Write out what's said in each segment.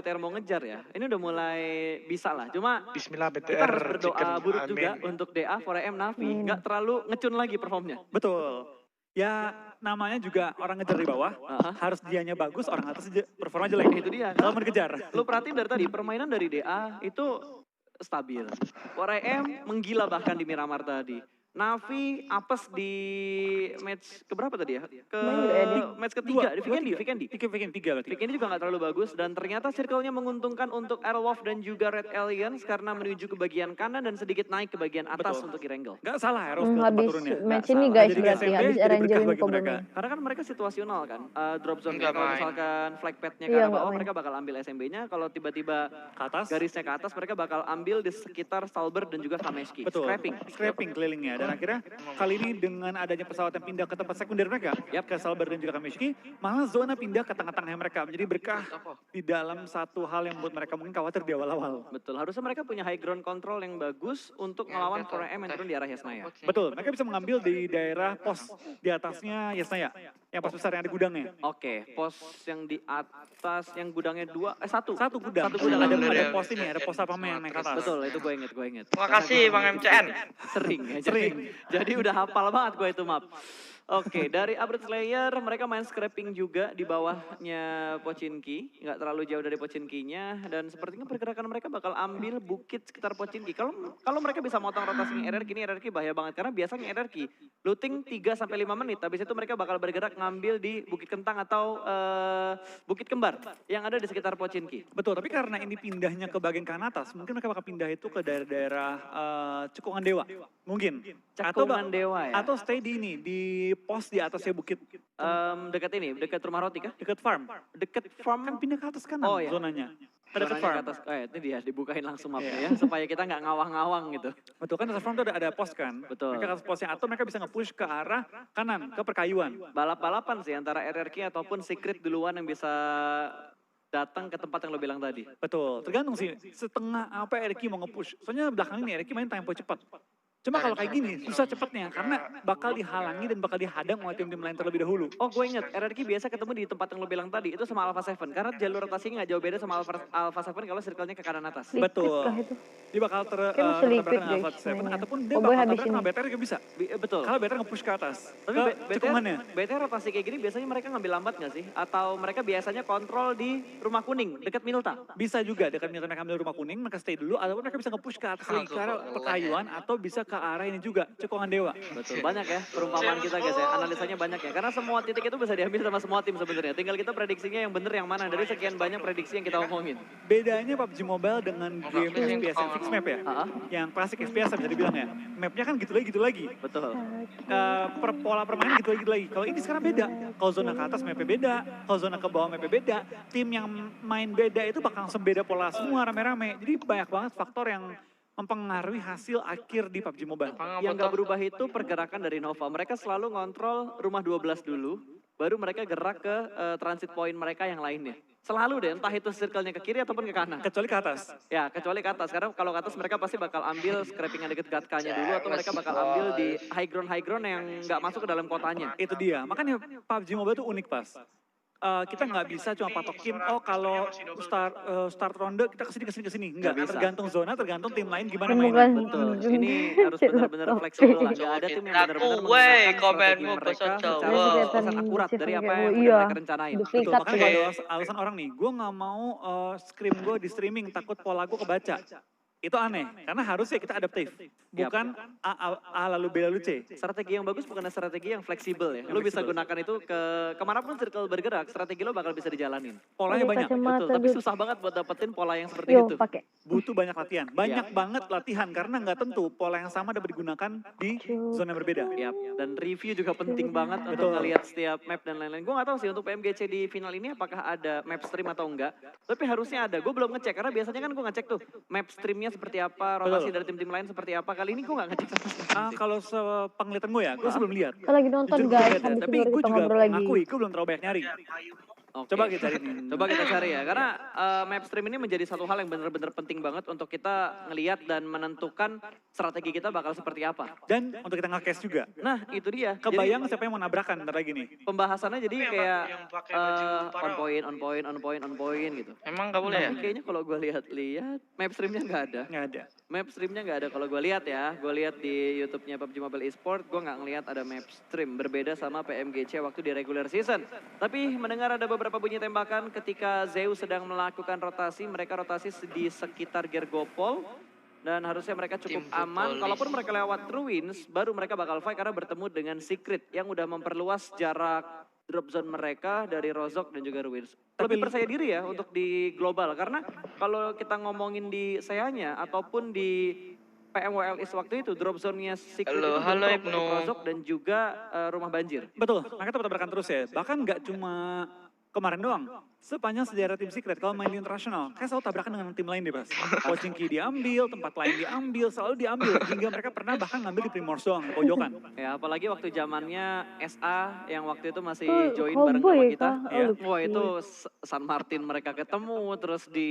BTR mau ngejar ya. Ini udah mulai bisa lah. Cuma Bismillah BTR. kita harus berdoa chicken, buruk amin. juga untuk DA, 4AM, Navi. Nggak terlalu ngecun lagi performnya. Betul. Ya namanya juga orang ngejar di bawah, harus dianya bagus, orang atas performa jelek. Itu dia. Kalau mau dikejar. Lu perhatiin dari tadi, permainan dari DA itu stabil. 4AM menggila bahkan di Miramar tadi. Navi apes di match keberapa tadi ya? Match ketiga, di Vikendi. Vikendi juga nggak terlalu bagus dan ternyata circle-nya menguntungkan untuk Airwolf dan juga Red Aliens karena menuju ke bagian kanan dan sedikit naik ke bagian atas untuk Irengel. Nggak salah Airwolf habis turunnya. match ini guys berarti habis Erangelin mereka. Karena kan mereka situasional kan, drop zone Nggak kalau main. misalkan flag pad-nya ke Iya, arah nggak bawah main. mereka bakal ambil SMB-nya, kalau tiba-tiba Ke atas. garisnya ke atas mereka bakal ambil di sekitar Stalbert dan juga Kameshki. Betul. Scrapping. Kelilingnya. Dan akhirnya kali ini dengan adanya pesawat yang pindah ke tempat sekunder mereka, ke Salber dan juga Kameshki, malah zona pindah ke tengah-tengahnya mereka. Menjadi berkah di dalam satu hal yang membuat mereka mungkin khawatir di awal-awal. Betul, harusnya mereka punya high ground control yang bagus untuk melawan 4AM yang turun di arah Yasnaya. Betul, mereka bisa mengambil di daerah pos di atasnya Yasnaya, yang pos besar yang ada gudangnya. Oke, pos yang di atas yang gudangnya satu. Satu gudang, ada pos ini, ada pos apa yang naik ke atas. Betul, itu gue inget. Makasih Bang MCN. Sering ya, jadi udah hafal banget gue itu map. Oke, dari Upgrade Slayer mereka main scrapping juga di bawahnya Pochinki, nggak terlalu jauh dari Pochinki-nya dan sepertinya pergerakan mereka bakal ambil bukit sekitar Pochinki. Kalau mereka bisa motong rotasinya RRQ, ini RRQ bahaya banget karena biasanya RRQ looting 3 sampai 5 menit, habis itu mereka bakal bergerak ngambil di Bukit Kentang atau Bukit Kembar yang ada di sekitar Pochinki. Betul, tapi karena ini pindahnya ke bagian kanan atas, mungkin mereka bakal pindah itu ke daerah-daerah Cekungan Dewa, mungkin. Cekungan Dewa ya? Atau stay di ini, di pos di atasnya bukit. Dekat rumah roti kah? Dekat farm. Dekat farm Kan pindah ke atas kanan Oh, iya. zonanya. Zonanya Dekat farm. ke atas. Ini dia dibukain langsung mapnya ya supaya kita nggak ngawang-ngawang gitu. Betul kan, dekat farm itu ada pos kan. Betul. Mereka ke posnya atau mereka bisa nge-push ke arah kanan, ke perkayuan. Balap-balapan sih antara RRQ ataupun Secret duluan yang bisa datang ke tempat yang lo bilang tadi. Betul, tergantung sih setengah apa RRQ mau nge-push. Soalnya belakang ini RRQ main tempo cepat. Cuma kalau kayak gini, susah cepetnya karena bakal dihalangi dan bakal dihadang oleh tim-tim lain terlebih dahulu. Oh gue inget, RRQ biasa ketemu di tempat yang lo bilang tadi, itu sama Alpha 7. Karena jalur rotasinya nggak jauh beda sama Alpha 7 kalau circle-nya ke kanan atas. Betul. Kah itu? Dia bakal Kayak masih liquid, tertabrakan Alpha guys, 7 mainnya. ataupun dia Oh, boy, bakal habis tabrakan sama ini. BTR juga bisa. Betul. Kalau BTR nge-push ke atas, Tapi ke cekungannya. BTR rotasi kayak gini biasanya mereka ngambil lambat nggak sih? Atau mereka biasanya kontrol di rumah kuning, dekat Milta? Bisa juga dekat mereka ambil rumah kuning, mereka stay dulu, ataupun mereka bisa nge-push ke atas lagi ke arah perkayuan, atau bisa ke arah ini juga, Cekungan Dewa. Betul, banyak ya perumpamaan kita guys ya, analisanya banyak ya. Karena semua titik itu bisa diambil sama semua tim sebenarnya. Tinggal kita prediksinya yang bener yang mana dari sekian banyak prediksi yang kita omongin. Bedanya PUBG Mobile dengan game FPS yang fix map ya, yang klasik FPS bisa dibilang ya, mapnya kan gitu lagi. Betul. Pola permainan gitu lagi. Kalau ini sekarang beda, kalau zona ke atas mapnya beda, kalau zona ke bawah mapnya beda, tim yang main beda itu bakal langsung beda pola semua rame-rame. Jadi banyak banget faktor yang mempengaruhi hasil akhir di PUBG Mobile. Yang nggak berubah itu pergerakan dari Nova. Mereka selalu ngontrol rumah 12 dulu, baru mereka gerak ke transit point mereka yang lainnya. Selalu deh, entah itu circle-nya ke kiri ataupun ke kanan. Kecuali ke atas. Ya, kecuali ke atas. Karena kalau ke atas mereka pasti bakal ambil scrapping yang deket Gatka-nya dulu, atau mereka bakal ambil di high ground yang nggak masuk ke dalam kotanya. Itu dia, makanya PUBG Mobile itu unik pas. Kita nggak bisa cuma patokin, kalau start ronde kita kesini. Enggak, Nggak bisa. tergantung zona, tergantung tim lain gimana Bukan. mainnya. Betul, ini harus benar-benar fleksibel lah. Nggak ada tim yang benar-benar menggunakan strategi mereka secara 100% akurat dari apa yang udah mereka rencanain. Betul, Duplikat makanya tuh. ada alasan orang nih, gue nggak mau scrim gue di streaming, takut pola gue kebaca. Itu aneh, karena harusnya kita adaptif, bukan A lalu B lalu C. Strategi yang bagus bukan strategi yang fleksibel ya. Lu bisa gunakan itu ke kemanapun circle bergerak, strategi lo bakal bisa dijalanin. Polanya banyak, Betul, tapi susah banget buat dapetin pola yang seperti Yo, itu. pakai. butuh banyak latihan. Banyak banget latihan, karena nggak tentu pola yang sama dapat digunakan di zona yang berbeda. Yap, dan review juga penting banget untuk Betul. ngelihat setiap map dan lain-lain. Gue gak tahu sih untuk PMGC di final ini apakah ada map stream atau enggak. Tapi harusnya ada, gue belum ngecek karena biasanya kan gue ngecek tuh map streamnya seperti apa, rotasi dari tim-tim lain seperti apa. Kali ini gue gak ngecek sama sekali. Kalau sepenglihatan gue ya, gue sebelum lihat. Kita lagi nonton Jujur gue guys, lihat ya, habis tapi itu gue kita juga ngobrol lagi. ngakui, gue belum terlalu banyak nyari. Oke. Coba kita cari nih. Coba kita cari ya, karena map stream ini menjadi satu hal yang benar-benar penting banget untuk kita ngelihat dan menentukan strategi kita bakal seperti apa. Dan untuk kita nge-case juga. Nah, itu dia. Kebayang siapa yang mau nabrakan ntar lagi nih. Jadi, pembahasannya jadi kayak yang pakai baju on point gitu. Emang nggak boleh ya? Tapi kayaknya kalau gue lihat map streamnya nggak ada. Nggak ada. Map streamnya nggak ada kalau gue lihat ya. Gue lihat di YouTube-nya PUBG Mobile Esport, gue nggak ngelihat ada map stream. Berbeda sama PMGC waktu di regular season. Tapi mendengar ada beberapa bunyi tembakan ketika Zeus sedang melakukan rotasi. Mereka rotasi di sekitar Gergopol. Dan harusnya mereka cukup Tim aman. Futbolis. Kalaupun mereka lewat Ruins, baru mereka bakal fight karena bertemu dengan Secret yang udah memperluas jarak drop zone mereka dari Rozok dan juga Ruins. Lebih percaya diri ya untuk di global. Karena kalau kita ngomongin di Seanya ataupun di PMWL East waktu itu, drop zone-nya Secret Halo, itu halo, bentrok Ibnu. untuk Rozok dan juga Rumah Banjir. Betul, mereka tetap tabrakan terus ya. Bahkan nggak cuma kemarin doang. Sepanjang sejarah tim Secret, kalau main di internasional, kayak selalu tabrakan dengan tim lain deh, Bas. Pochinki diambil, tempat lain diambil, selalu diambil. Hingga mereka pernah bahkan ngambil di Primors doang, di pojokan. Ya, apalagi waktu zamannya SA yang waktu itu masih Oh, join bareng sama cowboy kita. kah? Iya. Oh, Wah, itu San Martin mereka ketemu, terus di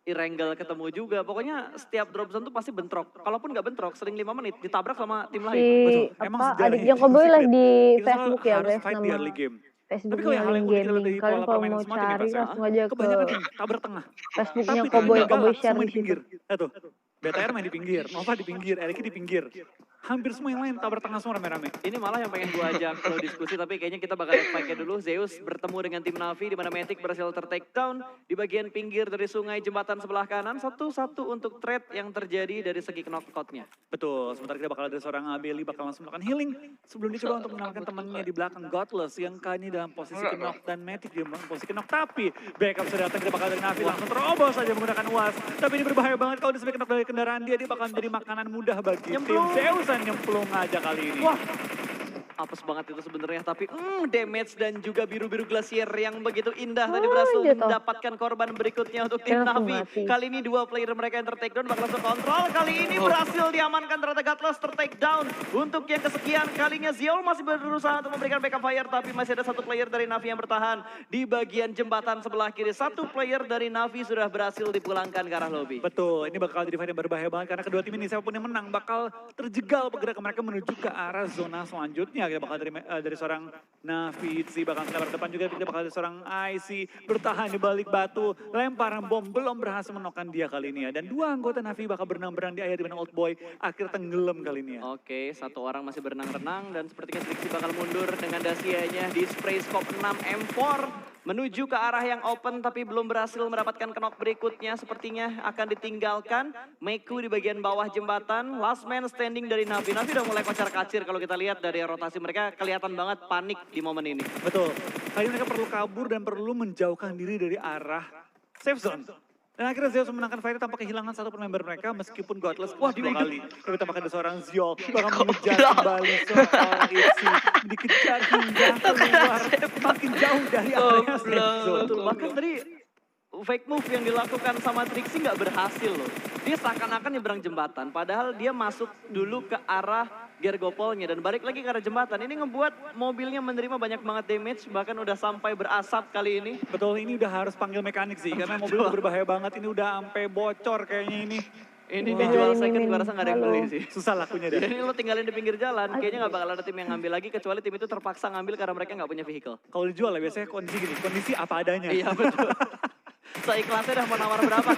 Irengel ketemu juga. Pokoknya setiap drop zone tuh pasti bentrok. Kalaupun nggak bentrok, sering 5 menit ditabrak sama tim si lain. Betul, emang apa sejarahnya adiknya Cowboy lah Secret. di Itu selalu Facebook ya harus guys, fight di nama early game. Tapi Facebooknya kalau yang hal yang Link unik adalah Gaming. dari Kalian pola kalau permainan mau semua tim ya, cari Bas, ya. langsung aja ke Kebanyakan tim tabrak tengah. Facebooknya Tapi Cowboy gagal, Cowboy semua share di di situ. pinggir. Tuh, BTR main di pinggir, Nova di pinggir, Eriki di pinggir. Hampir semua yang lain tabrak tengah semua rame-rame. Ini malah yang pengen gua ajak lo diskusi, tapi kayaknya kita bakal fight-nya dulu. Zeus bertemu dengan tim Navi, di mana Matic berhasil ter-takedown di bagian pinggir dari sungai jembatan sebelah kanan. Satu-satu untuk trade yang terjadi dari segi knockout-nya. Betul, sebentar kita bakal ada seorang Abeli bakal langsung melakukan healing. Sebelum dicoba untuk menyelamatkan temannya di belakang Godless yang kali ini dalam posisi knock dan Matic di posisi knock. Tapi backup sudah datang, kita bakal dari Navi langsung terobos saja menggunakan UAS. Tapi ini berbahaya banget kalau disebut knock dari kendaraan dia bakal menjadi makanan mudah bagi tim Nyemplung. Zeus dan nyemplung aja kali ini. Wah, apes banget itu sebenarnya, tapi damage dan juga biru-biru glasier yang begitu indah tadi berhasil jatuh. mendapatkan korban berikutnya untuk tim Dia langsung Navi. mati. Kali ini dua player mereka yang ter-takedown bakal langsung kontrol. Kali ini berhasil diamankan ternyata Gatlas ter-takedown. Untuk yang kesekian kalinya Ziol masih berusaha untuk memberikan backup fire, tapi masih ada satu player dari Navi yang bertahan di bagian jembatan sebelah kiri. Satu player dari Navi sudah berhasil dipulangkan ke arah lobby. Betul, ini bakal jadi fight yang berbahaya banget karena kedua tim ini siapapun yang menang bakal terjegal pergerakan mereka menuju ke arah zona selanjutnya. Kita bakal dari seorang Navi, bakal ke depan juga, kita bakal dari seorang IC bertahan di balik batu, lemparan bom belum berhasil menokkan dia kali ini ya. Dan dua anggota Navi bakal berenang-berenang di air di mana Old Boy akhirnya tenggelam kali ini ya. Oke, satu orang masih berenang-renang dan sepertinya Trixie bakal mundur dengan dasianya di spray scope 6 M4 menuju ke arah yang open tapi belum berhasil mendapatkan knock berikutnya. Sepertinya akan ditinggalkan Meku di bagian bawah jembatan. Last man standing dari Navi. Navi udah mulai kocar-kacir kalau kita lihat dari rotasi mereka, kelihatan banget panik di momen ini. Betul, kali ini mereka perlu kabur dan perlu menjauhkan diri dari arah safe zone. Dan akhirnya Zeus memenangkan fight tanpa kehilangan satu member mereka meskipun Godless dua kali. Tapi tampaknya ada seorang Ziol bakal mengejar kembali seorang Itzy. Dikejar hingga keluar makin jauh dari area safe zone. Betul, bahkan tadi fake move yang dilakukan sama Trixie nggak berhasil loh. Dia seakan-akan nyebrang jembatan, padahal dia masuk dulu ke arah Gergopolnya dan balik lagi ke arah jembatan. Ini ngebuat mobilnya menerima banyak banget damage, bahkan udah sampai berasap kali ini. Betul, ini udah harus panggil mekanik sih karena mobil udah berbahaya banget. Ini udah sampai bocor kayaknya ini. Ini Wah, dijual ini second, Mimin. gua rasa nggak ada yang Halo. beli sih. Susah lakunya deh. Jadi lo tinggalin di pinggir jalan, kayaknya nggak bakal ada tim yang ngambil lagi, kecuali tim itu terpaksa ngambil karena mereka nggak punya vehicle. Kalau dijual ya biasanya kondisi gini, kondisi apa adanya. Iya betul. Seikhlasnya udah mau nawar berapa.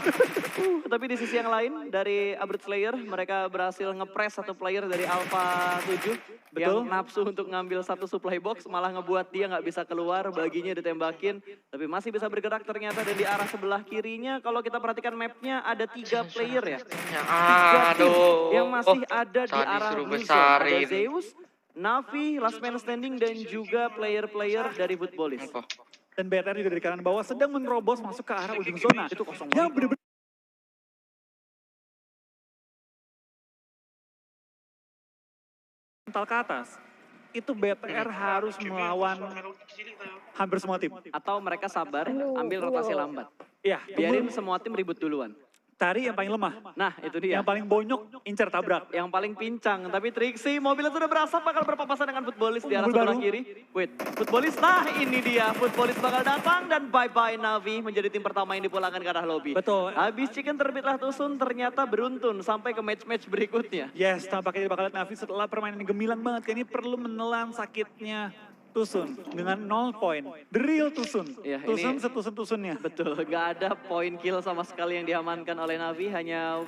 Tapi di sisi yang lain dari Abroad Slayer mereka berhasil ngepres satu player dari Alpha 7 yang Betul. nafsu untuk ngambil satu supply box, malah ngebuat dia nggak bisa keluar, baginya ditembakin, tapi masih bisa bergerak ternyata. Dan di arah sebelah kirinya kalau kita perhatikan mapnya ada 3 player ya. Tiga tim Aduh. yang masih ada di tadi arah suruh blue zone. besarin. Ada Zeus, Navi, Last Man Standing, dan juga player-player dari Footballis. Apa? Dan BTR juga dari kanan bawah sedang menerobos masuk ke arah ujung zona. Itu kosong Yang banget. bener-bener mental ke atas. Itu BTR harus melawan hampir semua tim. Atau mereka sabar, ambil rotasi lambat. Iya, Biarin semua tim ribut duluan. cari yang paling lemah. Nah itu dia. Yang paling bonyok, incer tabrak. Yang paling pincang, tapi Trixie mobilnya sudah berasap bakal berpapasan dengan Footballis di arah Mobil sebelah baru. kiri. Wait, Footballis, nah ini dia. Footballis bakal datang dan bye-bye Navi menjadi tim pertama yang dipulangkan ke arah lobby. Betul. Habis Chicken terbitlah Tusun ternyata beruntun sampai ke match-match berikutnya. Yes, tampaknya bakal lihat Navi setelah permainan yang gemilang banget. Kayak ini perlu menelan sakitnya Tusun dengan 0 poin. The real Tusun. Ya, Tusun ini- setusun-tusunnya. Betul, nggak ada poin kill sama sekali yang diamankan oleh Navi, hanya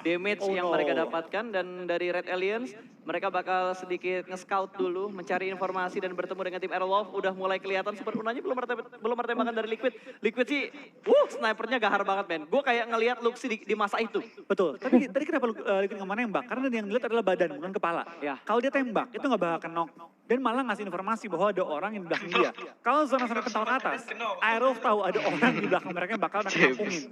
damage Oh yang no. mereka dapatkan. Dan dari Red Aliens, mereka bakal sedikit nge-scout dulu, mencari informasi dan bertemu dengan tim Aerolov. Udah mulai kelihatan Super Unanya belum ada tembakan dari Liquid. Liquid sih, snipernya gahar banget men. Gue kayak ngelihat Luxi di masa itu. Betul. Tapi tadi kenapa Liquid nggak mau nembak? Karena yang dilihat adalah badan, bukan kepala. Ya. Kalau dia tembak, itu nggak bakal knock. Dan malah ngasih informasi bahwa ada orang yang di belakang dia. Kalau zona-zona kental ke atas, Aerof tahu ada orang di belakang mereka yang bakal mereka kampungin.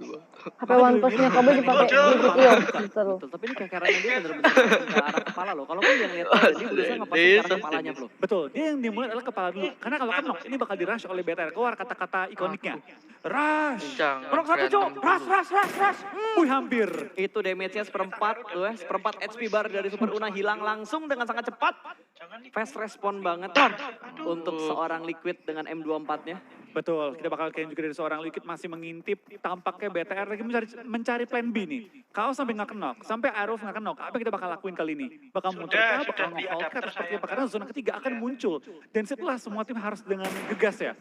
HP One Plus-nya Kobe dipakai di video. Betul. Betul, tapi ini kayak caranya dia bener-bener ke arah kepala loh. Kalau gue yang lihat dia berusaha ngepasin ke arah kepalanya bro. Betul, dia yang dimulai adalah kepala dulu. Karena kalau knock, ini bakal di-rush oleh BTR. Keluar kata-kata ikoniknya. Rush! Menok satu cok, rush. Wih, hampir. Itu damage-nya seperempat, tuh ya, seperempat HP bar dari Super Una hilang langsung dengan sangat cepat. Fast respon banget untuk seorang Liquid dengan M24-nya. Betul, kita bakal kayak juga dari seorang Liquid masih mengintip. Tampaknya BTR lagi mencari plan B nih. Kalau sampai nggak kenok, sampai Aerof nggak kenok, apa yang kita bakal lakuin kali ini? Bakal muncul kah, bakal nge-hold kah, atau seperti apa? Karena zona ketiga akan muncul. Dan setelah semua tim harus dengan gegas ya,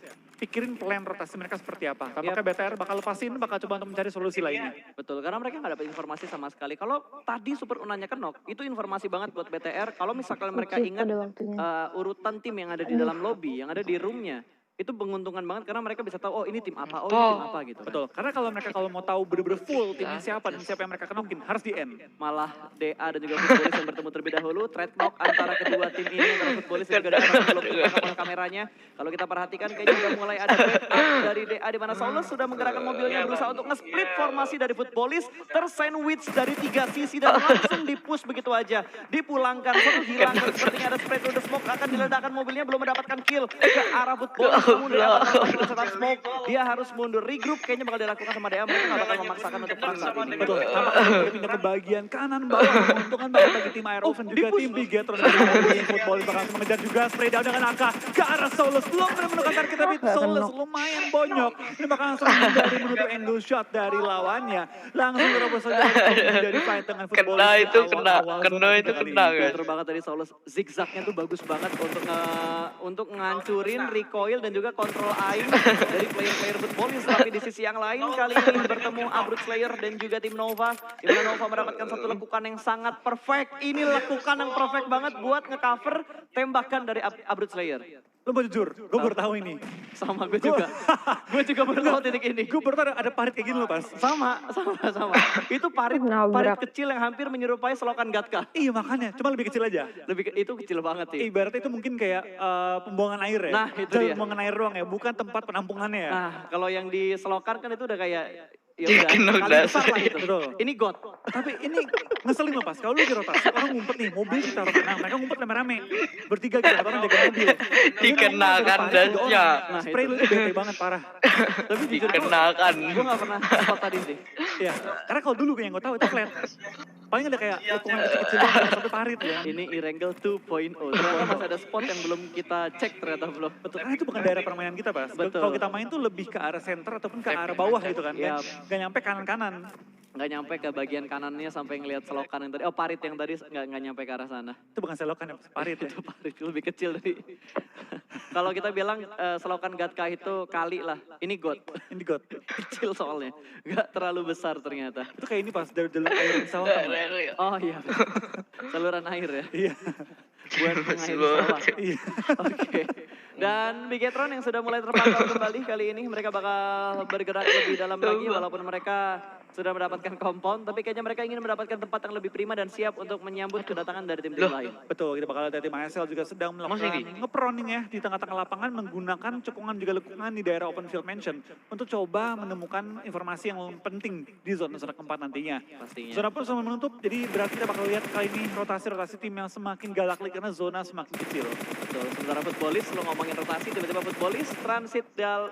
pikirin plan rotasi mereka seperti apa. Tampaknya BTR bakal lepasin, bakal coba untuk mencari solusi lainnya. Betul, karena mereka nggak dapat informasi sama sekali. Kalau tadi Super Unanya kenok, itu informasi banget buat BTR. Kalau misalkan mereka Oke, ingat pada waktunya. urutan tim yang ada di dalam lobby, yang ada di roomnya, itu menguntungkan banget karena mereka bisa tahu, oh ini tim apa, oh ini tim apa gitu. Betul, karena kalau mereka mau tahu bener-bener full timnya siapa dan siapa yang mereka kenokin, harus di end. Malah DA dan juga Footballis yang bertemu terlebih dahulu. Trade knock antara kedua tim ini, antara Footballis dan juga DA belum tertangkap kameranya. Kalau kita perhatikan kayaknya udah mulai ada backup dari DA di mana Saulus sudah menggerakkan mobilnya berusaha untuk nge-split formasi dari Footballis. Tersandwich dari 3 sisi dan langsung di-push begitu aja. Dipulangkan, satu hilang dan sepertinya ada spray through the smoke. Akan diledakkan mobilnya, belum mendapatkan kill ke arah Footballis. Namun dia setan smoke, dia harus mundur. Regroup kayaknya bakal dilakukan sama DA. Mereka nggak bakal memaksakan untuk perang saat ini. Betul, tampaknya dia pindah ke bagian kanan bawah. Menguntungkan banget bagi tim Aerof dan juga tim Bigetron. Dan Footballis bakal mengejar juga spray down dengan AK ke arah Saulus. Belum menemukan target tapi Saulus lumayan bonyok. Ini bakal langsung menghindari menutup angle shot dari lawannya. Langsung terobos saja dari fight dengan Footballis. Kena itu kena guys. Betul banget tadi Saulus, zigzagnya tuh bagus banget untuk ngancurin recoil dan juga kontrol aim dari player-player Footballis. Tapi di sisi yang lain kali ini bertemu Abrut Slayer dan juga tim Nova. Di mana Nova mendapatkan satu lekukan yang sangat perfect. Ini lekukan yang perfect banget buat ngecover tembakan dari Abrut Slayer. Lo mau jujur, gue baru tahu ini. Sama gue juga. Gue juga baru tahu titik ini. Gue baru tahu ada parit kayak gini loh pas. Sama. Itu parit Nabrak. kecil yang hampir menyerupai selokan Gatka. Iya makanya, cuma lebih kecil aja. Itu kecil banget sih. Ibaratnya itu mungkin kayak pembuangan air ya. Nah, itu dia. Pembuangan air doang ya, bukan tempat penampungannya ya. Nah, kalau yang di selokan kan itu udah kayak ya Chicken udah kali nuggets. besar lah gitu. Betul. Ini God. Tapi ini ngeselin loh pas, kalau lu di rotasi, orang ngumpet nih, mobil ditaruh tenang, mereka ngumpet rame-rame. Bertiga gitu, orang jaga mobil. Dikenakan dasnya. Nah, Spray lu itu bete banget, parah. Tapi jujur Dikenakan. gue gak pernah spot tadi sih. Iya, karena kalau dulu yang gue tahu itu flat. Paling ada kayak lekungan kecil-kecil yang sampai parit ya. Ini Irangel 2.0. Ternyata masih ada spot yang belum kita cek ternyata belum. Betul, karena itu bukan daerah permainan kita, Pas. Betul. Kalau kita main tuh lebih ke arah center ataupun ke arah bawah gitu kan. Iya. Gak nyampe kanan-kanan. Nggak nyampe ke bagian kanannya sampai ngelihat selokan yang tadi. Oh parit yang tadi nggak nyampe ke arah sana. Itu bukan selokan ya, parit ya. Itu parit lebih kecil dari. Kalau kita bilang selokan Gatka itu kali lah. Ini God. Ini got. Kecil soalnya. Nggak terlalu besar ternyata. Itu kayak ini pas dari jalur air di sawah. tau nggak? Oh iya. Saluran air ya. Iya. Buat mengairi sawah. Iya. Oke. Dan Bigetron yang sudah mulai terpantau kembali kali ini, mereka bakal bergerak lebih dalam lagi walaupun mereka sudah mendapatkan compound, tapi kayaknya mereka ingin mendapatkan tempat yang lebih prima dan siap untuk menyambut kedatangan dari tim-tim lain. Betul, kita bakal lihat tim ASL juga sedang melakukan ngeproning ya di tengah-tengah lapangan menggunakan cekungan juga lekungan di daerah open field mansion untuk coba menemukan informasi yang penting di zona-zona keempat nantinya. Pastinya. Zona pun sama menutup, jadi berarti kita bakal lihat kali ini rotasi-rotasi tim yang semakin galak karena zona semakin kecil. Betul, sementara Footballis, lo ngomongin rotasi, tiba-tiba Footballis transit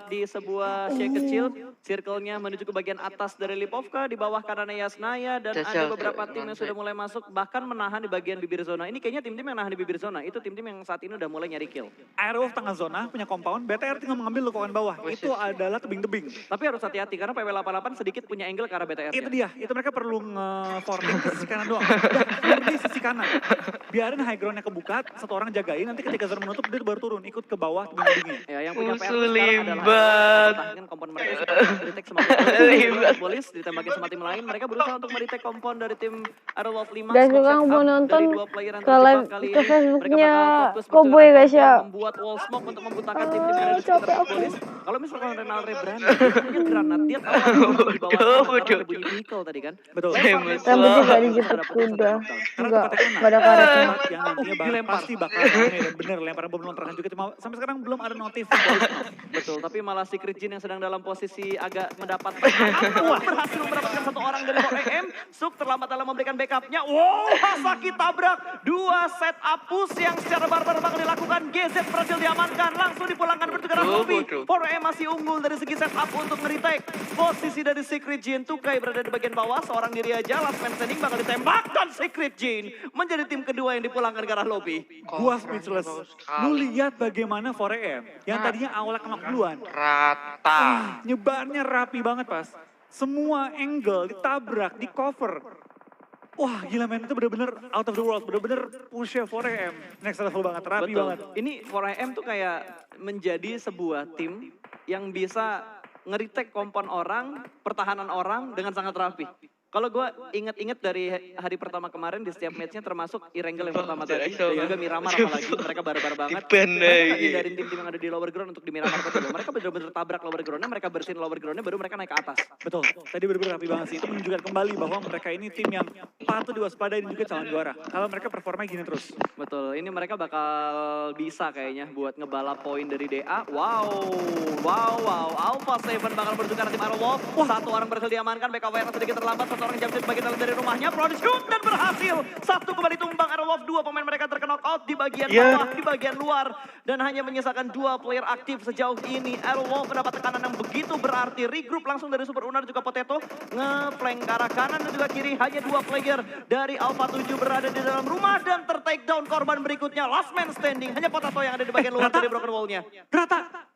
di sebuah shake kecil, circle-nya menuju ke bagian atas dari Lipov, Vivka, di bawah kanannya Yasnaya, dan ada beberapa tim yang sudah mulai masuk, bahkan menahan di bagian bibir zona. Ini kayaknya tim-tim yang nahan di bibir zona, itu tim-tim yang saat ini udah mulai nyari kill. Airwolf tengah zona, punya compound, BTR tinggal mengambil lukuan bawah. Itu adalah tebing-tebing. Tapi harus hati-hati, karena PW88 sedikit punya angle ke arah BTR. Itu dia, itu mereka perlu nge-forwarding ke sisi kanan doang. Udah, di sisi kanan. Biarin high ground-nya kebuka, satu orang jagain, nanti ketika zona menutup, dia baru turun, ikut ke bawah tebing-tebingnya. Ya, yang punya PR Musuh sekarang adalah libat. pertahankan kompon mereka retake semua bolis ditembakin sama tim lain. Mereka berusaha untuk meretake kompon dari tim Aerolove 5. Guys, juga mau nonton ke live ke Facebooknya Cowboy guys ya. Membuat wall smoke untuk membutakan tim-tim yang ada di sekitar bolis. Kalau misalkan Renalre berani, dia punya granat, dia tahu di bawah sana karena ada bunyi vehicle tadi kan. Betul. Tapi juga dijemput kuda. Enggak ada karetnya. Yang nantinya pasti bakal rame dan bener lemparan bom lontaran juga. Cuma sampai sekarang belum ada notif. Betul, tapi malah Secret Jin yang sedang dalam posisi agak mendapatkan berhasil mendapatkan satu orang dari 4AM. Suk terlambat dalam memberikan backupnya. Wow, Hasaki tabrak. 2 setup push yang secara barbar bakal dilakukan. GZ berhasil diamankan, langsung dipulangkan bertukaran Ruby. 4AM masih unggul dari segi setup untuk nge-retake. Posisi dari Secret Jin, Tukai berada di bagian bawah, seorang diri aja. Last man standing bakal ditembakkan Secret Jin. Menjadi tim kedua yang dipulangkan ke arah lobby. Gua speechless. Lu lihat bagaimana 4AM yang tadinya awalnya kena duluan. Rata. Nyebarnya rapi banget pas. Semua angle ditabrak, di cover. Wah gila men, itu bener-bener out of the world, bener-bener push-nya 4AM. Next level banget, rapi Betul. banget. Ini 4AM tuh kayak menjadi sebuah tim yang bisa nge-retake kompon orang, pertahanan orang dengan sangat rapi. Kalau gue inget-inget dari hari pertama kemarin di setiap matchnya termasuk Irengel yang pertama tadi, dan juga Miramar apalagi, mereka barbar banget. Mereka hindarin tim-tim yang ada di lower ground untuk di Miramar tadi. Mereka bener-bener tabrak lower groundnya, mereka bersihin lower groundnya, baru mereka naik ke atas. Betul, tadi bener-bener rapi banget sih. Itu menunjukkan kembali bahwa mereka ini tim yang patut diwaspadai dan juga calon juara. Kalau mereka performanya gini terus. Betul, ini mereka bakal bisa kayaknya buat ngebalap poin dari DA. Wow. Alpha 7 bakal bertukar tim Aerowolf. Satu orang berhasil diamankan, backup WR sedikit terlambat. Satu orang jump bagian dalam dari rumahnya, Prodigy dan berhasil. Satu kembali tumbang Aerowolf, 2 pemain mereka terkena out di bagian bawah, di bagian luar. Dan hanya menyisakan 2 player aktif sejauh ini. Aerowolf mendapat tekanan yang begitu berarti. Regroup langsung dari Super Unar juga Potato. Nge-flank ke arah kanan dan juga kiri. Hanya 2 player dari Alpha 7 berada di dalam rumah dan ter-take down korban berikutnya. Last man standing, hanya Potato yang ada di bagian luar dari broken wall-nya. Rata.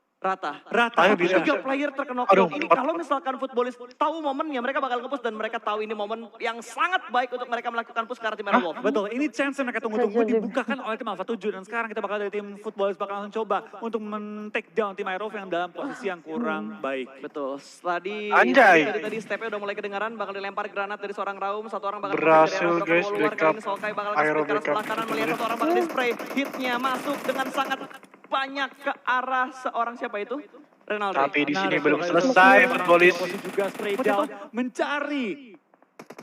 Ayo bisa. 3 player terkena knock. Ini kalau misalkan futbolis tahu momennya, mereka bakal nge-push dan mereka tahu ini momen yang sangat baik untuk mereka melakukan push ke arah tim Aerowolf. Betul, ini chance yang mereka tunggu-tunggu dibukakan oleh tim Alpha 7 dan sekarang kita bakal dari tim futbolis bakal langsung coba untuk men-take down tim Aerowolf yang dalam posisi yang kurang baik. Betul. Tadi stepnya udah mulai kedengaran, bakal dilempar granat dari seorang Raum, satu orang bakal berhasil guys, keluar backup kali ini Solkai bakal nge-spray ke arah sebelah kanan, melihat satu orang bakal di-spray. Hitnya masuk dengan sangat banyak ke arah seorang siapa itu? Renaldo. Tapi di sini belum selesai futbolis. Juga spray down mencari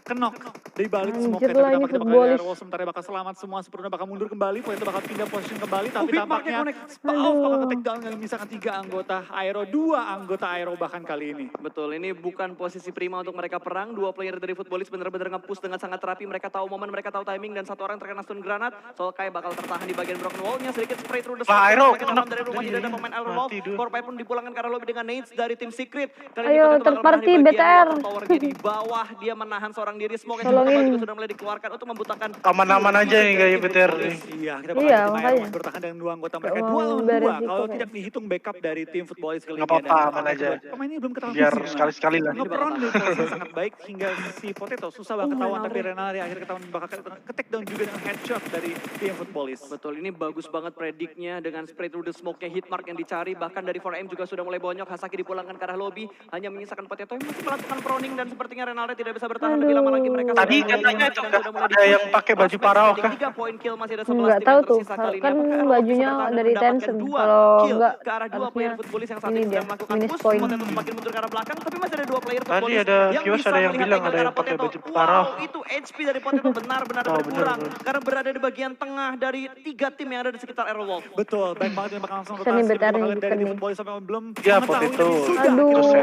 kenok dari balik Anjir smoke lah, ini futbolis. Aerowolf sementara bakal selamat semua, Superuna bakal mundur kembali, Potato bakal pindah position kembali, tapi Big tampaknya Mark yang Spauf bakal nge-take down dengan misalkan 3 anggota Aero, 2 anggota Aero bahkan kali ini. Betul, ini bukan posisi prima untuk mereka perang. 2 player dari futbolis benar-benar nge-push dengan sangat rapi. Mereka tahu momen, mereka tahu timing, dan satu orang terkena stun granat. Solkai bakal tertahan di bagian broken wall-nya, sedikit spray through the smoke. Aero, Dalam dari rumah tidak ada pemain Aerowolf. Korpai pun dipulangkan karena lobby dengan nades dari tim Secret. Kali Ayo, ini Potato bakal third party menahan di bagian BTR. towernya di bawah. Dia menahan seorang diri. Smoke yang Tolongin. juga sudah mulai dikeluarkan untuk membutakan. Aman-aman aja nih kayak BTR nih. Iya, kita bakal Iya, tim makanya. Aerowolf bertahan dengan 2 anggota mereka. 2 lawan 2 kalau tidak dihitung backup dari tim futbolis kali ini. Nggak apa-apa, Dan aman aja. Pemain ini belum ketahuan Biar posisi, sekali-sekali lah. Nge-prone di posisi sangat baik hingga si Potato susah banget ketahuan, tapi Renaldi akhirnya ketahuan bakal ke-take down juga dengan headshot dari tim futbolis. Betul, ini bagus banget prediknya dengan spray through the smoke-nya, hitmark yang dicari. Bahkan dari 4M juga sudah mulai bonyok. Hasaki dipulangkan ke arah lobby. Hanya menyisakan Potato yang masih melakukan proning dan sepertinya Renaldi tidak bisa bertahan lebih lama lagi. Mereka Tadi sudah mulai katanya bonyok itu dan kan sudah mulai ada yang pakai baju Paraok kah? 3 poin kill masih ada 11 Nggak tim tahu yang tuh, tersisa kali ini. kan Apakah Aerowolf bajunya bisa bertahan dari mendapatkan Tencent. 2 Kalau kill enggak, ke arah 2 harusnya player futbolis yang saat ini ini dia, sedang melakukan minus push. point. Potato semakin mundur ke arah belakang, tapi masih ada 2 player Tadi futbolis ada yang viewers bisa ada yang melihat bilang angle ada ke yang arah pakai Potato. baju Paraok. Wow, itu HP dari Potato benar-benar Oh, berkurang bener. karena berada di bagian tengah dari 3 tim yang ada di sekitar Aerowolf. Betul, baik banget yang bakal langsung Bisa nih rotasi. BTR Bakal juga dari tim nih. futbolis sampai belum Ya, mengetahui Potato. dan sudah Aduh, kita sudah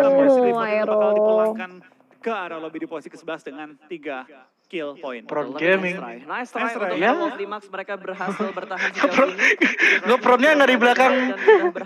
Aero. bakal dipulangkan ke arah lobby di posisi ke-11 dengan 3 kill point. Pro Betul, tapi gaming. Nice try Nice try. untuk Ya. Wolf Limax, mereka berhasil bertahan sejauh ini. Nge-pro-nya nggak di belakang.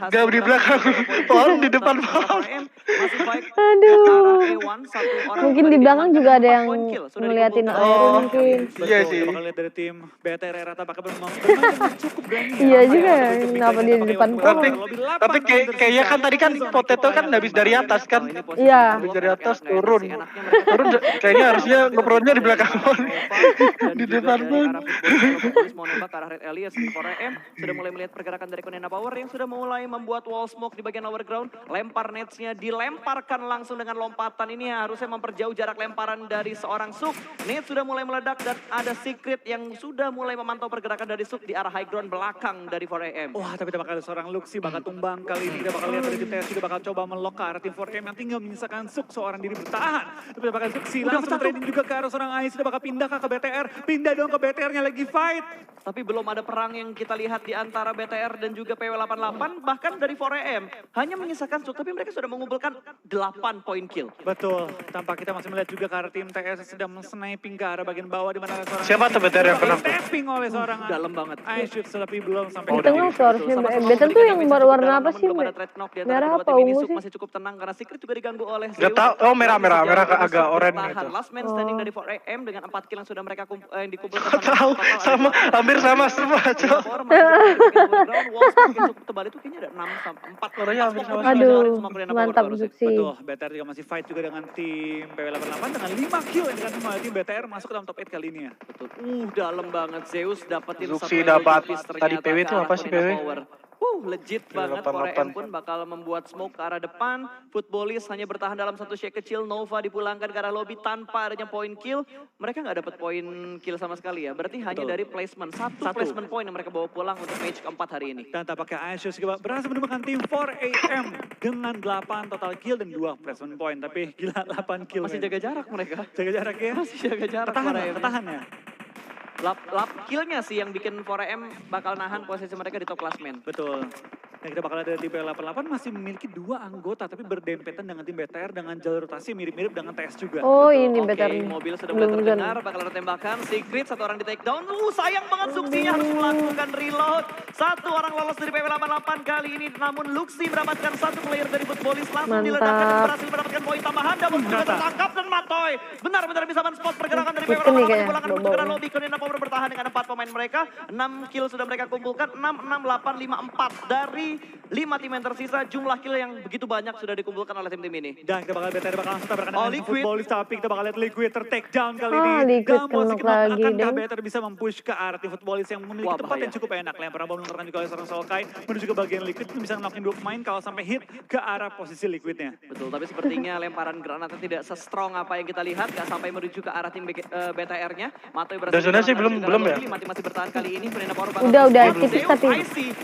Nggak di belakang. Pohon di depan pohon. Masih fight Aduh. ke arah A1, satu orang Mungkin sudah di belakang diamankan juga dan ada 4 yang point kill sudah ngeliatin dikumpulkan. Aero Oh, mungkin. iya Betul, sih. kita bakal lihat dari tim BTR Rata bakal bermain dengan cukup berani. Iya ya. juga, Pakai untuk kenapa big dia line di pakai depan untuk pohon? lobby 8 Tapi kali kayaknya kan tersisa. tadi kan Zona Potato kita kan yang habis dari kembali. atas kan. Oh, ini posisi Iya. Wolf Habis dari enak-enak atas nggak enak turun. sih, enaknya mereka Turun kayaknya harusnya nge-pro-nya di belakang pohon. dan Di juga depan dari pohon. arah Footballis mau nembak ke arah Red Alias di 4AM sudah mulai melihat pergerakan dari Konena Power yang sudah mulai membuat wall smoke di bagian lower ground. Lempar netsnya dilemparkan langsung dengan lompatan ini harusnya memperjauh jarak lemparan dari seorang Suk. Net sudah mulai meledak dan ada Secret yang sudah mulai memantau pergerakan dari Suk di arah high ground belakang dari 4AM. Wah, tapi kita bakal ada seorang Luxi bakal tumbang kali ini. Kita bakal lihat dari tim TS juga bakal coba melok ke arah tim 4M yang tinggal menyisakan Suk seorang diri bertahan. Tapi kita bakal Luxi langsung trading juga ke arah seorang Ais. Kita bakal pindah ke BTR. Pindah dong ke BTR-nya lagi fight. Tapi belum ada perang yang kita lihat di antara BTR dan juga PW88. Bahkan dari 4AM hanya menyisakan Suk. Tapi mereka sudah mengumpulkan 8 poin kill. Betul, tampak kita masih melihat juga ke arah tim TS yang sedang sniping ke arah bagian bawah di mana ada seorang Siapa tuh BTR yang kena? tapping oleh seorang Dalam banget. Aishut tapi belum sampai Di ke tengah tuh harusnya beta tuh yang warna apa sih? Merah apa ungu sih? Masih cukup tenang karena Secret juga diganggu oleh Nggak tahu. Oh, merah agak oranye Tahan. itu. Last man standing Oh. dari 4AM dengan 4 kill yang sudah mereka yang dikumpulkan. Nggak tahu. Sama hampir sama semua, Cok. Wall cukup tebal itu kayaknya ada 6 sampai 4. Suaranya hampir sama. Aduh, mantap Zuxi. Betul, BTR juga masih fight juga dengan tim PW88 dengan 5 kill yang dikasih oleh tim BTR masuk ke dalam top 8 kali ini ya. Betul. Dalam banget Zeus dapetin Zuxi satu dapat. piece Tadi ternyata PW ke itu arah apa sih, Corina PW? Power. Legit banget. 4AM pun bakal membuat smoke ke arah depan. Footballis hanya bertahan dalam satu shake kecil. Nova dipulangkan ke arah lobby tanpa adanya poin kill. Mereka nggak dapat poin kill sama sekali ya. Berarti hanya dari placement. Satu placement point yang mereka bawa pulang untuk match keempat hari ini. Dan tampaknya Aishut juga berhasil menemukan tim 4AM dengan 8 total kill dan 2 placement point. Tapi gila 8 kill. Masih men. jaga jarak mereka. Jaga jarak ya. Masih jaga jarak. Ketahan 4AM. ya, ketahan ya. Lap killnya sih yang bikin 4AM bakal nahan posisi mereka di top klasmen. Betul. Dan kita bakal ada di PL88 masih memiliki 2 anggota tapi berdempetan dengan tim BTR dengan jalur rotasi mirip-mirip dengan TS juga. Oh ini Oke, better nih. mobil sudah mulai Belum terdengar, bakal ada tembakan. Secret, satu orang di take down. Sayang banget Zuxinya harus melakukan reload. Satu orang lolos dari PW88 kali ini. Namun Luxi mendapatkan satu player dari Footballis langsung Mantap. diledakkan dan berhasil mendapatkan poin tambahan. Double juga Mantap. tertangkap dan Matoy. Benar-benar bisa men-spot pergerakan dari Chicken nih PW88 kayaknya, dipulangkan menuju ke bau-bau. lobby. Konena Power bertahan dengan 4 pemain mereka. 6 kill sudah mereka kumpulkan. 6, 6, 8, 5, 4 dari 5 tim yang tersisa. Jumlah kill yang begitu banyak sudah dikumpulkan oleh tim-tim ini. Dan kita bakal BTR bakal langsung tabrakan Oh, dengan Liquid. Footballis tapi kita bakal lihat Liquid ter-take down kali Ah, ini. Liquid Gambol kenok sedikit lagi, akankah deng. BTR bisa mempush ke arah tim Footballis yang memiliki Wah, tempat yang bahaya. cukup enak. Lemparan bom melontarkan juga oleh seorang Solkai menuju ke bagian Liquid itu bisa ngelakuin 2 pemain kalau sampai hit ke arah posisi Liquidnya. Betul, tapi sepertinya lemparan granatnya tidak se-strong apa yang kita lihat. Gak sampai menuju ke arah tim BTR-nya. Matoy berhasil. Udah zona sih, menyelamatkan belum juga ya? lobby. Masih bertahan kali ini. Konena Power Udah, Zeus, tipis tapi.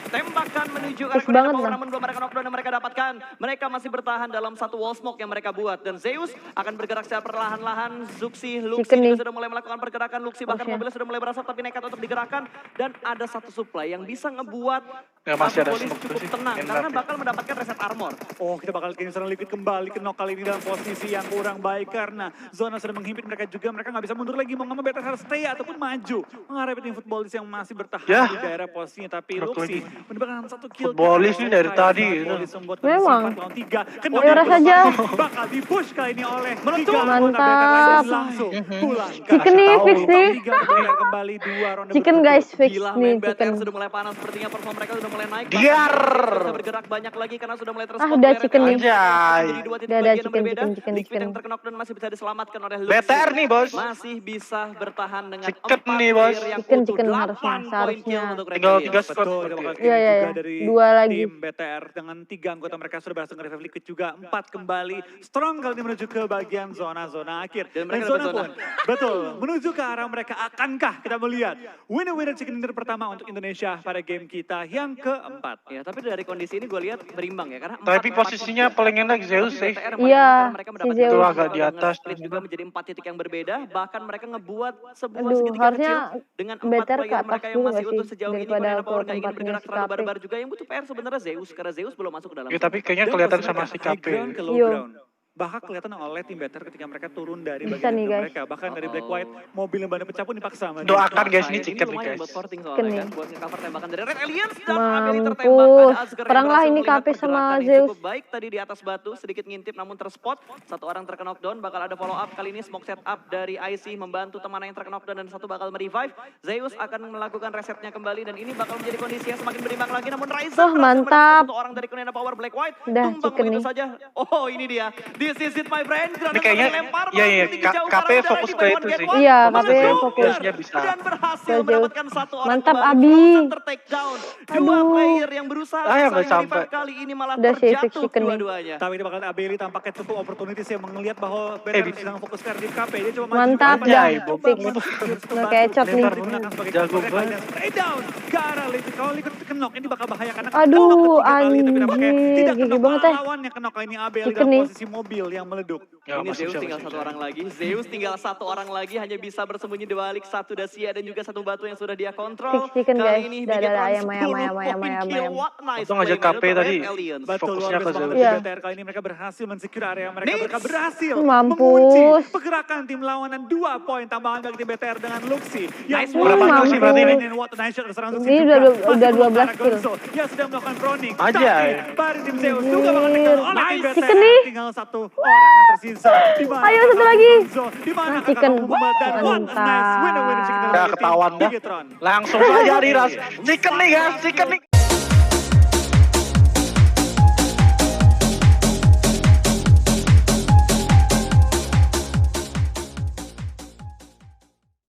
tembakan menuju ke arah Tipis Konena banget Power. lah. Namun belum ada knockdown yang mereka dapatkan. Mereka masih bertahan dalam satu wall smoke yang mereka buat. Dan Zeus akan bergerak secara perlahan-lahan. Luxi Chicken nih. juga sudah mulai melakukan pergerakan. Luxi bahkan Harusnya. mobilnya sudah mulai berasap tapi nekat untuk digerakkan. Dan ada satu supply yang bisa ngebuat Ya, masih ada Footballis smoke cukup sih. tenang. Enak Karena ya. bakal mendapatkan reset armor. Oh, kita bakal lihat seorang Liquid kembali ke knock kali ini dalam posisi yang kurang baik karena zona sudah menghimpit mereka juga. Mereka nggak bisa mundur lagi. Mau nggak mau BTR harus stay ataupun maju menghadapi tim Footballis yang masih bertahan Ya. di daerah posisinya. Tapi Satu Luxi lagi. mendapatkan 1 kill. Footballis ini dari tadi, Footballis membuat Memang. 4 lawan 3. Kena Ora saja. bakal dipush kali ini oleh Meletup. 3 anggota Mantap. BTR lain langsung pulang. ke Chicken nih, tahu. fix nih. 3 BTR kembali 2 ronde Chicken berturut-turut. guys, fix Gila nih main BTR chicken. sudah mulai panas. Sepertinya perform mereka sudah mulai naik. Diar. Bisa bergerak banyak lagi karena sudah mulai terspot. udah chicken nih. Anjay. Jadi 2 titik Udah, bagian yang chicken, berbeda. chicken. Liquid yang terkena dan masih bisa diselamatkan oleh Luxi. BTR nih, Bos. Masih bisa bertahan dengan Chicken 4 nih, Bos. player yang Chicken, utuh. chicken 8 harusnya, poin seharusnya. kill untuk Tinggal Rebellion. 3 squad. Betul, kita bakal Iya, iya, juga iya. dari 2 lagi. tim BTR dengan 3 anggota mereka sudah berhasil nge-revive Liquid juga. 4 kembali strong kali ini menuju ke bagian zona-zona akhir. Dan mereka zona dapat zona. pun betul menuju ke arah mereka. Akankah kita melihat winner-winner chicken dinner pertama untuk Indonesia pada game kita yang keempat? Ya, tapi dari kondisi ini gue lihat berimbang ya karena Tapi posisinya paling enak Zeus sih. Iya, mereka si mendapatkan Zeus. Itu agak di atas. split juga menjadi 4 titik yang berbeda, bahkan mereka ngebuat sebuah Aduh, segitiga harusnya kecil dengan 4 better ke player atas mereka yang dulu masih nggak utuh sih? sejauh ini. Daripada Konena ke Power nggak ingin tempatnya bergerak si terlalu KP. barbar juga, yang butuh PR sebenarnya Zeus karena Zeus belum masuk ke dalam. Ya, tapi kayaknya Dan kelihatan posisi sama mereka si high KP. ground ke low Iya. ground. bakal kelihatan oleh tim Better ketika mereka turun dari Bisa nih, bagian guys. mereka. Bahkan dari Black White, mobil yang ban pecah pun dipaksa. sama dia. Doakan guys, ini Ini chicken nih lumayan guys. buat sorting Chicken soalnya nih. kan, buat nge-cover tembakan dari Red Aliens dan Abeli tertembak. Mampus. Ada Asgar yang Perang lah berhasil ini melihat KP sama pergerakan yang Zeus. cukup baik tadi di atas batu, sedikit ngintip namun terspot. Satu orang terkena knockdown, bakal ada follow up kali ini smoke set up dari IC membantu teman yang terkena knockdown dan satu bakal merevive. Zeus akan melakukan resetnya kembali dan ini bakal menjadi kondisi yang semakin berimbang lagi namun Ryzen Wah, mantap. satu orang dari Kunena Power Black White Udah, tumbang chicken begitu nih. saja. Oh, ini dia. This is it my friend. Ini kayaknya, iya, KP fokus ke itu sih. Iya, Fokus KP ke fokus. Zeusnya bisa. Dan berhasil Zeus. mendapatkan satu orang Mantap, kembali. Abi. Frozen ter-take down. Dua Aduh. player yang berusaha Ah, ya, nggak saling sampai. revive kali ini malah Udah sih, terjatuh chicken nih. dua-duanya. Tapi ini bakal Abeli tampaknya cukup opportunity sih melihat bahwa Better bisa. sedang fokus ke RDF KP. Dia coba Mantap, maju, dah. coba Fix. men-secure satu Nggak batu. kecot nih. Lempar digunakan sebagai Jago counter attack banget. dan spray down ke arah Liquid. Kalau Liquid kenok ini bakal bahaya karena Aduh, knock ketiga kali, tapi nampaknya anjir, tidak gigi kenok banget, lawan yang kenok kali ini Abeli Chicken dalam nih. posisi mobil yang meleduk. Ya, Ini masih Zeus bisa, tinggal masih satu bisa. orang lagi. Zeus tinggal satu orang lagi hanya bisa bersembunyi di balik satu Dacia dan juga satu batu yang sudah dia kontrol. Fix chicken, guys. Kali ini Dah, Bigetron ayam, 10 ayam, poin ayam, kill. ayam. What nice Untung aja play man KP untuk tadi. Red Aliens. Betul, Fokusnya luar ke biasa banget Zeus. tim Iya. BTR kali ini mereka berhasil mensecure area mereka. Needs. Mereka berhasil Mampus. mengunci pergerakan tim lawan dan 2 poin tambahan bagi tim BTR dengan Luxi. Nice Yang Berapa kill sih berarti ini? What a nice shot serangan Luxi Ini juga. udah Masih 12 belum kill. Gonzo yang sedang melakukan proning. Aja. Tapi baru tim Zeus juga bakal tinggal oleh tim BTR. Chicken nih. Tinggal satu orang yang tersisa. Di mana Ayo, satu kakak lagi. Gonzo, di mana Nah, kakak chicken. Muhammad dan what a nice Mantap. winner chicken Ya, dari tim ketahuan dah. Bigetron. Langsung aja Riras. Chicken nih guys, chicken nih.